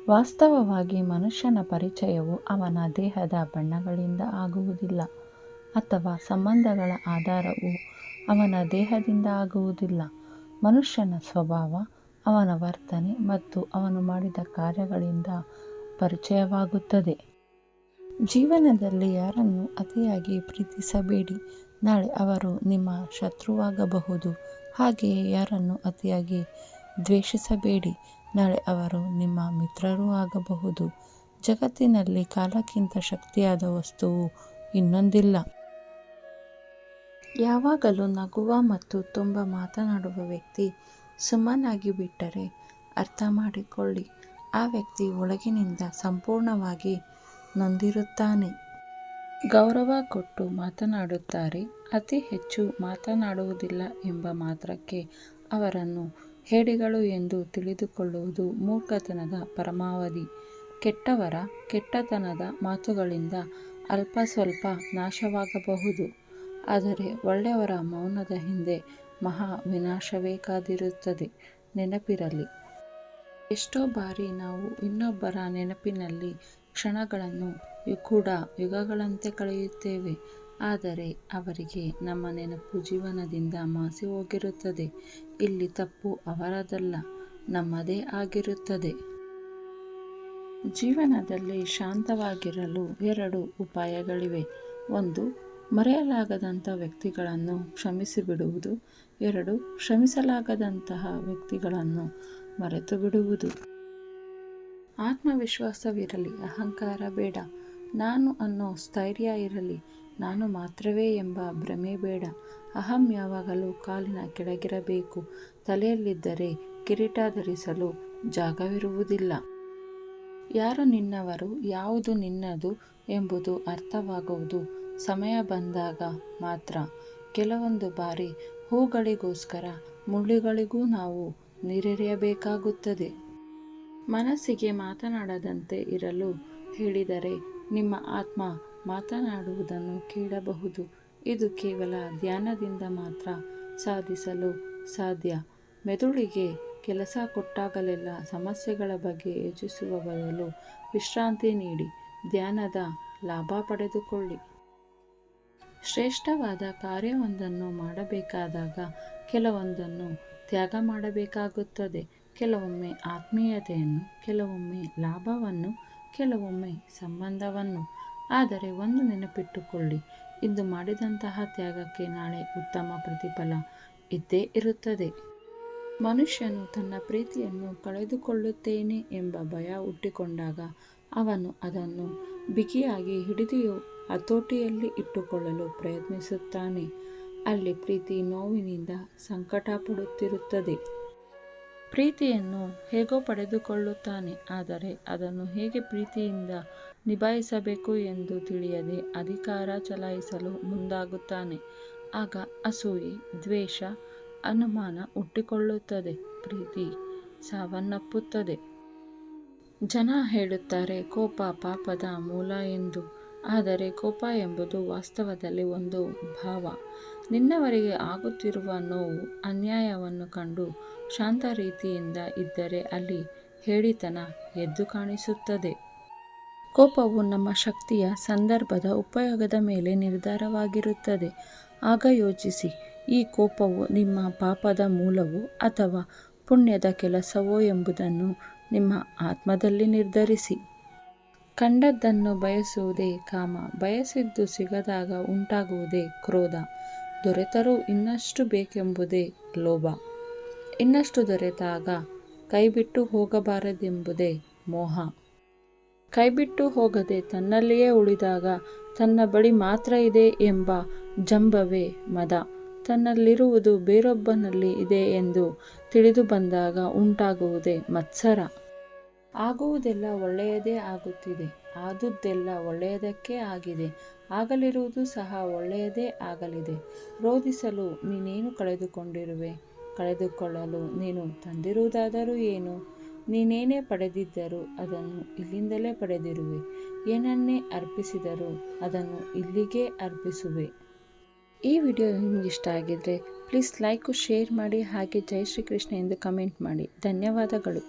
ವಾಸ್ತವವಾಗಿ ಮನುಷ್ಯನ ಪರಿಚಯವು ಅವನ ದೇಹದ ಬಣ್ಣಗಳಿಂದ ಆಗುವುದಿಲ್ಲ, ಅಥವಾ ಸಂಬಂಧಗಳ ಆಧಾರವು ಅವನ ದೇಹದಿಂದ ಆಗುವುದಿಲ್ಲ. ಮನುಷ್ಯನ ಸ್ವಭಾವ, ಅವನ ವರ್ತನೆ ಮತ್ತು ಅವನು ಮಾಡಿದ ಕಾರ್ಯಗಳಿಂದ ಪರಿಚಯವಾಗುತ್ತದೆ. ಜೀವನದಲ್ಲಿ ಯಾರನ್ನು ಅತಿಯಾಗಿ ಪ್ರೀತಿಸಬೇಡಿ, ನಾಳೆ ಅವರು ನಿಮ್ಮ ಶತ್ರುವಾಗಬಹುದು. ಹಾಗೆಯೇ ಯಾರನ್ನು ಅತಿಯಾಗಿ ದ್ವೇಷಿಸಬೇಡಿ, ನಾಳೆ ಅವರು ನಿಮ್ಮ ಮಿತ್ರರೂ ಆಗಬಹುದು. ಜಗತ್ತಿನಲ್ಲಿ ಕಾಲಕ್ಕಿಂತ ಶಕ್ತಿಯಾದ ವಸ್ತುವು ಇನ್ನೊಂದಿಲ್ಲ. ಯಾವಾಗಲೂ ನಗುವ ಮತ್ತು ತುಂಬ ಮಾತನಾಡುವ ವ್ಯಕ್ತಿ ಸುಮ್ಮನಾಗಿ ಬಿಟ್ಟರೆ ಅರ್ಥ ಮಾಡಿಕೊಳ್ಳಿ, ಆ ವ್ಯಕ್ತಿ ಒಳಗಿನಿಂದ ಸಂಪೂರ್ಣವಾಗಿ ನೊಂದಿರುತ್ತಾನೆ. ಗೌರವ ಕೊಟ್ಟು ಮಾತನಾಡುತ್ತಾರೆ, ಅತಿ ಹೆಚ್ಚು ಮಾತನಾಡುವುದಿಲ್ಲ ಎಂಬ ಮಾತ್ರಕ್ಕೆ ಅವರನ್ನು ಹೇಡಿಗಳು ಎಂದು ತಿಳಿದುಕೊಳ್ಳುವುದು ಮೂರ್ಖತನದ ಪರಮಾವಧಿ. ಕೆಟ್ಟವರ ಕೆಟ್ಟತನದ ಮಾತುಗಳಿಂದ ಅಲ್ಪ ಸ್ವಲ್ಪ ನಾಶವಾಗಬಹುದು, ಆದರೆ ಒಳ್ಳೆಯವರ ಮೌನದ ಹಿಂದೆ ಮಹಾ ವಿನಾಶವೇ ಕಾದಿರುತ್ತದೆ. ನೆನಪಿರಲಿ, ಎಷ್ಟೋ ಬಾರಿ ನಾವು ಇನ್ನೊಬ್ಬರ ನೆನಪಿನಲ್ಲಿ ಕ್ಷಣಗಳನ್ನು ಕೂಡ ಯುಗಗಳಂತೆ ಕಳೆಯುತ್ತೇವೆ, ಆದರೆ ಅವರಿಗೆ ನಮ್ಮ ನೆನಪು ಜೀವನದಿಂದ ಮಾಸಿ ಹೋಗಿರುತ್ತದೆ. ಇಲ್ಲಿ ತಪ್ಪು ಅವರದಲ್ಲ, ನಮ್ಮದೇ ಆಗಿರುತ್ತದೆ. ಜೀವನದಲ್ಲಿ ಶಾಂತವಾಗಿರಲು 2 ಉಪಾಯಗಳಿವೆ. 1. ಮರೆಯಲಾಗದಂಥ ವ್ಯಕ್ತಿಗಳನ್ನು ಕ್ಷಮಿಸಿಬಿಡುವುದು. 2. ಕ್ಷಮಿಸಲಾಗದಂತಹ ವ್ಯಕ್ತಿಗಳನ್ನು ಮರೆತು ಬಿಡುವುದು. ಆತ್ಮವಿಶ್ವಾಸವಿರಲಿ, ಅಹಂಕಾರ ಬೇಡ. ನಾನು ಅನ್ನೋ ಸ್ಥೈರ್ಯ ಇರಲಿ, ನಾನು ಮಾತ್ರವೇ ಎಂಬ ಭ್ರಮೆ ಬೇಡ. ಅಹಂ ಯಾವಾಗಲೂ ಕಾಲಿನ ಕೆಳಗಿರಬೇಕು, ತಲೆಯಲ್ಲಿದ್ದರೆ ಕಿರೀಟ ಧರಿಸಲು ಜಾಗವಿರುವುದಿಲ್ಲ. ಯಾರು ನಿನ್ನವರು, ಯಾವುದು ನಿನ್ನದು ಎಂಬುದು ಅರ್ಥವಾಗುವುದು ಸಮಯ ಬಂದಾಗ ಮಾತ್ರ. ಕೆಲವೊಂದು ಬಾರಿ ಹೂಗಳಿಗೋಸ್ಕರ ಮುಳ್ಳುಗಳಿಗೂ ನಾವು ನೀರೆರೆಯಬೇಕಾಗುತ್ತದೆ. ಮನಸ್ಸಿಗೆ ಮಾತನಾಡದಂತೆ ಇರಲು ಹೇಳಿದರೆ ನಿಮ್ಮ ಆತ್ಮ ಮಾತನಾಡುವುದನ್ನು ಕೇಳಬಹುದು. ಇದು ಕೇವಲ ಧ್ಯಾನದಿಂದ ಮಾತ್ರ ಸಾಧಿಸಲು ಸಾಧ್ಯ. ಮೆದುಳಿಗೆ ಕೆಲಸ ಕೊಟ್ಟಾಗಲೆಲ್ಲ ಸಮಸ್ಯೆಗಳ ಬಗ್ಗೆ ಯೋಚಿಸುವ ಬದಲು ವಿಶ್ರಾಂತಿ ನೀಡಿ ಧ್ಯಾನದ ಲಾಭ ಪಡೆದುಕೊಳ್ಳಿ. ಶ್ರೇಷ್ಠವಾದ ಕಾರ್ಯವೊಂದನ್ನು ಮಾಡಬೇಕಾದಾಗ ಕೆಲವೊಂದನ್ನು ತ್ಯಾಗ ಮಾಡಬೇಕಾಗುತ್ತದೆ. ಕೆಲವೊಮ್ಮೆ ಆತ್ಮೀಯತೆಯನ್ನು, ಕೆಲವೊಮ್ಮೆ ಲಾಭವನ್ನು, ಕೆಲವೊಮ್ಮೆ ಸಂಬಂಧವನ್ನು. ಆದರೆ ಒಂದು ನೆನಪಿಟ್ಟುಕೊಳ್ಳಿ, ಇಂದು ಮಾಡಿದಂತಹ ತ್ಯಾಗಕ್ಕೆ ನಾಳೆ ಉತ್ತಮ ಪ್ರತಿಫಲ ಇದ್ದೇ ಇರುತ್ತದೆ. ಮನುಷ್ಯನು ತನ್ನ ಪ್ರೀತಿಯನ್ನು ಕಳೆದುಕೊಳ್ಳುತ್ತೇನೆ ಎಂಬ ಭಯ ಹುಟ್ಟಿಕೊಂಡಾಗ ಅವನು ಅದನ್ನು ಬಿಗಿಯಾಗಿ ಹಿಡಿದು ಹತೋಟಿಯಲ್ಲಿ ಇಟ್ಟುಕೊಳ್ಳಲು ಪ್ರಯತ್ನಿಸುತ್ತಾನೆ. ಅಲ್ಲಿ ಪ್ರೀತಿ ನೋವಿನಿಂದ ಸಂಕಟ ಪಡುತ್ತಿರುತ್ತದೆ. ಪ್ರೀತಿಯನ್ನು ಹೇಗೋ ಪಡೆದುಕೊಳ್ಳುತ್ತಾನೆ, ಆದರೆ ಅದನ್ನು ಹೇಗೆ ಪ್ರೀತಿಯಿಂದ ನಿಭಾಯಿಸಬೇಕು ಎಂದು ತಿಳಿಯದೆ ಅಧಿಕಾರ ಚಲಾಯಿಸಲು ಮುಂದಾಗುತ್ತಾನೆ. ಆಗ ಅಸೂಯೆ, ದ್ವೇಷ, ಅನುಮಾನ ಹುಟ್ಟಿಕೊಳ್ಳುತ್ತದೆ. ಪ್ರೀತಿ ಸಾವನ್ನಪ್ಪುತ್ತದೆ. ಜನ ಹೇಳುತ್ತಾರೆ ಕೋಪ ಪಾಪದ ಮೂಲ ಎಂದು, ಆದರೆ ಕೋಪ ಎಂಬುದು ವಾಸ್ತವದಲ್ಲಿ ಒಂದು ಭಾವ. ನಿನ್ನವರಿಗೆ ಆಗುತ್ತಿರುವ ನೋವು, ಅನ್ಯಾಯವನ್ನು ಕಂಡು ಶಾಂತ ರೀತಿಯಿಂದ ಇದ್ದರೆ ಅಲ್ಲಿ ಹೇಡಿತನ ಎದ್ದು ಕಾಣಿಸುತ್ತದೆ. ಕೋಪವು ನಮ್ಮ ಶಕ್ತಿಯ, ಸಂದರ್ಭದ ಉಪಯೋಗದ ಮೇಲೆ ನಿರ್ಧಾರವಾಗಿರುತ್ತದೆ. ಆಗ ಯೋಚಿಸಿ, ಈ ಕೋಪವು ನಿಮ್ಮ ಪಾಪದ ಮೂಲವೋ ಅಥವಾ ಪುಣ್ಯದ ಕೆಲಸವೋ ಎಂಬುದನ್ನು ನಿಮ್ಮ ಆತ್ಮದಲ್ಲಿ ನಿರ್ಧರಿಸಿ. ಕಂಡದ್ದನ್ನು ಬಯಸುವುದೇ ಕಾಮ, ಬಯಸಿದ್ದು ಸಿಗದಾಗ ಉಂಟಾಗುವುದೇ ಕ್ರೋಧ, ದೊರೆತರೂ ಇನ್ನಷ್ಟು ಬೇಕೆಂಬುದೇ ಲೋಭ, ಇನ್ನಷ್ಟು ದೊರೆತಾಗ ಕೈಬಿಟ್ಟು ಹೋಗಬಾರದೆಂಬುದೇ ಮೋಹ. ಕೈಬಿಟ್ಟು ಹೋಗದೆ ತನ್ನಲ್ಲಿಯೇ ಉಳಿದಾಗ ತನ್ನ ಬಳಿ ಮಾತ್ರ ಇದೆ ಎಂಬ ಜಂಭವೇ ಮದ. ತನ್ನಲ್ಲಿರುವುದು ಬೇರೊಬ್ಬನಲ್ಲಿ ಇದೆ ಎಂದು ತಿಳಿದು ಬಂದಾಗ ಉಂಟಾಗುವುದೇ ಮತ್ಸರ. ಆಗುವುದೆಲ್ಲ ಒಳ್ಳೆಯದೇ ಆಗುತ್ತಿದೆ, ಆದುದೆಲ್ಲ ಒಳ್ಳೆಯದಕ್ಕೆ ಆಗಿದೆ, ಆಗಲಿರುವುದು ಸಹ ಒಳ್ಳೆಯದೇ ಆಗಲಿದೆ. ರೋಧಿಸಲು ನೀನೇನು ಕಳೆದುಕೊಂಡಿರುವೆ? ಕಳೆದುಕೊಳ್ಳಲು ನೀನು ತಂದಿರುವುದಾದರೂ ಏನು? ನೀನೇನೇ ಪಡೆದಿದ್ದರೂ ಅದನ್ನು ಇಲ್ಲಿಂದಲೇ ಪಡೆದಿರುವೆ. ಏನನ್ನೇ ಅರ್ಪಿಸಿದರೂ ಅದನ್ನು ಇಲ್ಲಿಗೇ ಅರ್ಪಿಸುವೆ. ಈ ವಿಡಿಯೋ ನಿಮಗೆ ಇಷ್ಟ ಆಗಿದ್ರೆ ಪ್ಲೀಸ್ ಲೈಕ್, ಶೇರ್ ಮಾಡಿ, ಹಾಗೆ ಜೈ ಶ್ರೀ ಕೃಷ್ಣ ಎಂದು ಕಮೆಂಟ್ ಮಾಡಿ. ಧನ್ಯವಾದಗಳು.